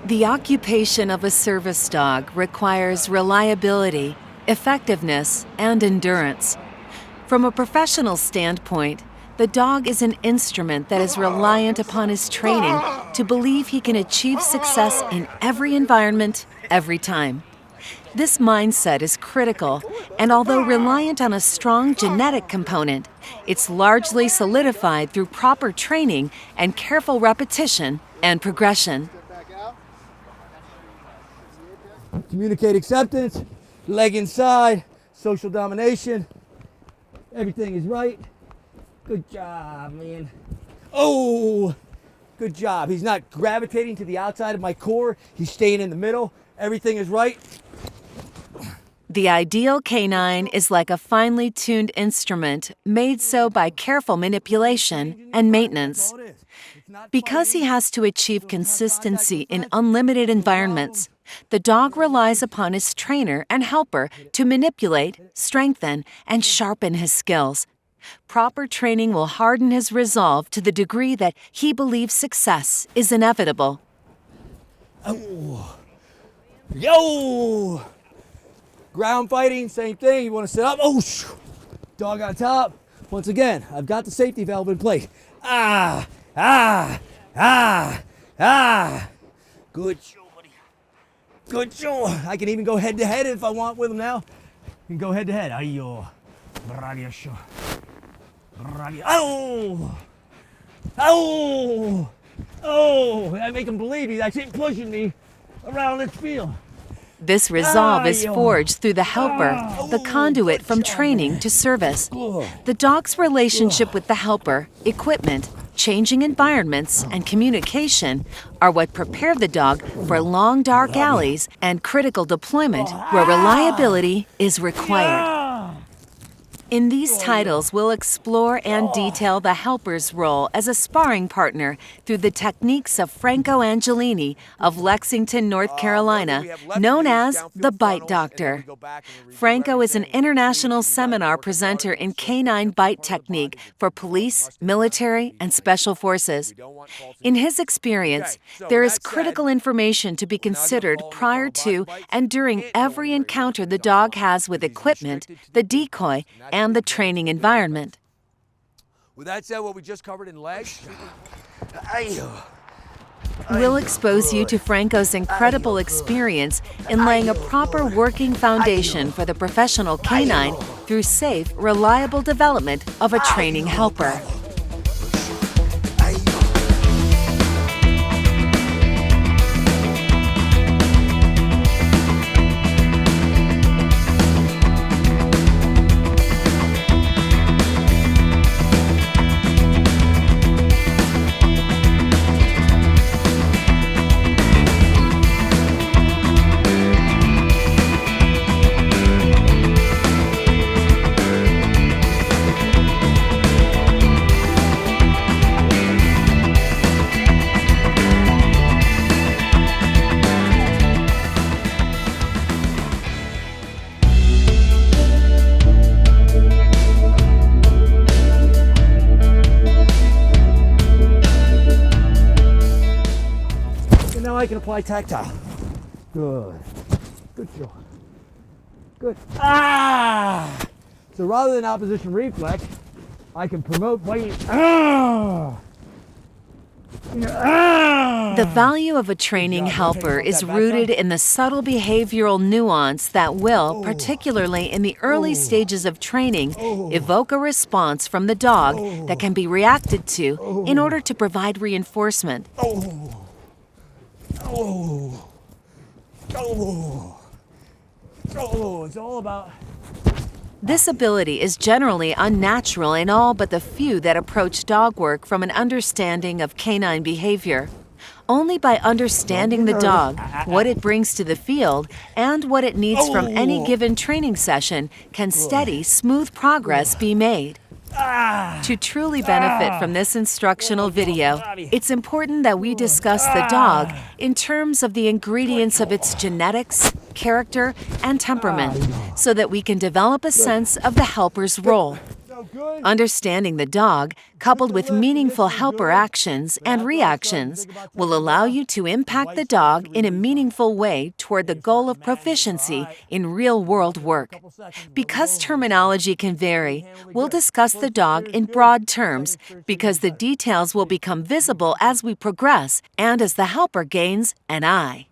The occupation of a service dog requires reliability, effectiveness, and endurance. From a professional standpoint, the dog is an instrument that is reliant upon his training to believe he can achieve success in every environment, every time. This mindset is critical, and although reliant on a strong genetic component, it's largely solidified through proper training and careful repetition and progression. Communicate acceptance, leg inside, social domination. Everything is right. Good job, man. Oh, good job. He's not gravitating to the outside of my core. He's staying in the middle. Everything is right. The ideal canine is like a finely tuned instrument made so by careful manipulation and maintenance. Because he has to achieve consistency in unlimited environments, the dog relies upon his trainer and helper to manipulate, strengthen, and sharpen his skills. Proper training will harden his resolve to the degree that he believes success is inevitable. Oh. Yo! Ground fighting, same thing. You want to sit up. Oh, dog on top. Once again, I've got the safety valve in place. Ah, ah, ah, ah. Good show, buddy. Good show. I can even go head to head if I want with him now. You can go head to head. Ayo. Oh! Oh! Oh! I make him believe he's actually pushing me around this field. This resolve is forged through the helper, the conduit from training to service. The dog's relationship with the helper, equipment, changing environments, and communication are what prepare the dog for long dark alleys and critical deployment where reliability is required. In these titles, we'll explore and detail the helper's role as a sparring partner through the techniques of Franco Angelini of Lexington, North Carolina, known as the Bite Doctor. Franco is an international seminar presenter in canine bite technique for police, military, and special forces. In his experience, there is critical information to be considered prior to and during every encounter the dog has with equipment, the decoy, and the training environment. With that said, what we just covered in legs, We'll expose you to Franco's incredible experience in laying a proper working foundation for the professional canine through safe, reliable development of a training helper. I can apply tactile. Good. Good job. Good. Ah! So rather than opposition reflex, I can promote biting. Ah! Ah! The value of a training helper is rooted in the subtle behavioral nuance that will, particularly in the early stages of training, evoke a response from the dog that can be reacted to in order to provide reinforcement. Oh! Oh! It's all about... This ability is generally unnatural in all but the few that approach dog work from an understanding of canine behavior. Only by understanding the dog, what it brings to the field, and what it needs from any given training session can steady, smooth progress be made. To truly benefit from this instructional video, it's important that we discuss the dog in terms of the ingredients of its genetics, character, and temperament, so that we can develop a sense of the helper's role. Understanding the dog, coupled with meaningful helper actions and reactions, will allow you to impact the dog in a meaningful way toward the goal of proficiency in real-world work. Because terminology can vary, we'll discuss the dog in broad terms because the details will become visible as we progress and as the helper gains an eye.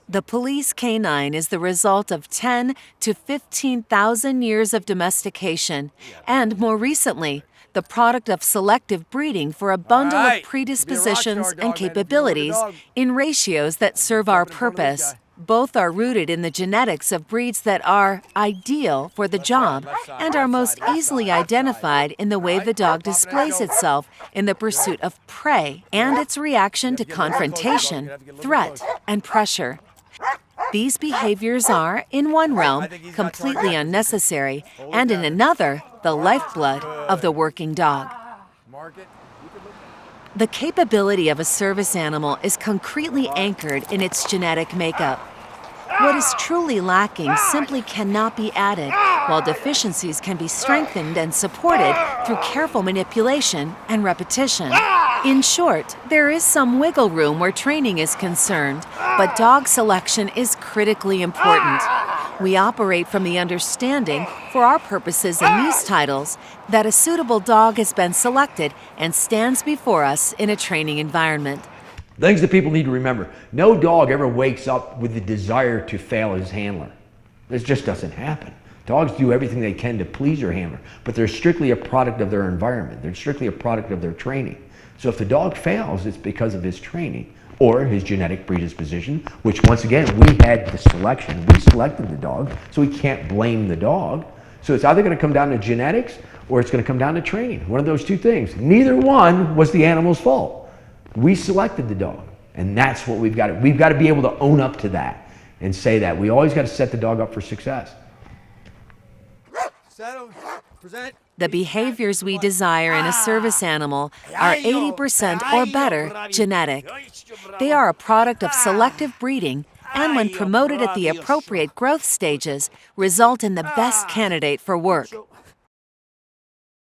The police canine is the result of 10 to 15,000 years of domestication and, more recently, the product of selective breeding for a bundle of predispositions and capabilities in ratios that serve our purpose. Both are rooted in the genetics of breeds that are ideal for the job and are most easily identified in the way the dog displays itself in the pursuit of prey and its reaction to confrontation, threat, and pressure. These behaviors are, in one realm, completely unnecessary, and in another, the lifeblood of the working dog. The capability of a service animal is concretely anchored in its genetic makeup. What is truly lacking simply cannot be added, while deficiencies can be strengthened and supported through careful manipulation and repetition. In short, there is some wiggle room where training is concerned, but dog selection is critically important. We operate from the understanding, for our purposes in these titles, that a suitable dog has been selected and stands before us in a training environment. Things that people need to remember. No dog ever wakes up with the desire to fail his handler. This just doesn't happen. Dogs do everything they can to please their handler, but they're strictly a product of their environment. They're strictly a product of their training. So if the dog fails, it's because of his training or his genetic predisposition, which once again, we had the selection. We selected the dog, so we can't blame the dog. So it's either going to come down to genetics or it's going to come down to training. One of those two things. Neither one was the animal's fault. We selected the dog, and that's what we've got to. We've got to be able to own up to that and say that. We always got to set the dog up for success. The behaviors we desire in a service animal are 80% or better genetic. They are a product of selective breeding and, when promoted at the appropriate growth stages, result in the best candidate for work.